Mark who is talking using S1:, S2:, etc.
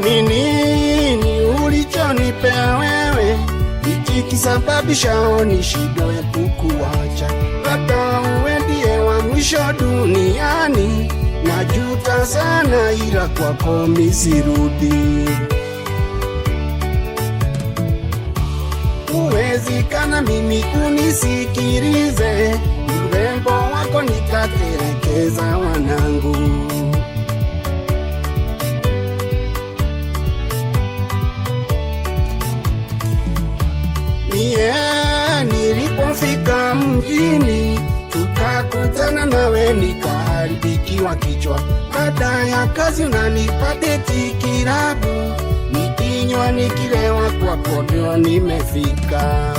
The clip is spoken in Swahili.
S1: ni nini ulichonipea wewe, ikikisababisha nishindwe kukuacha? Labda uwe ndiye wa mwisho duniani, najuta sana ila kwako misirudi. Uwezi kana mimi unisikilize, urembo wako nikaterekeza wanangu. Nilipofika mjini tukakutana nawe, nikaharibikiwa kichwa. Baada ya kazi unanipa deti kilabu, nikinywa nikilewa, kwako ndio nimefika.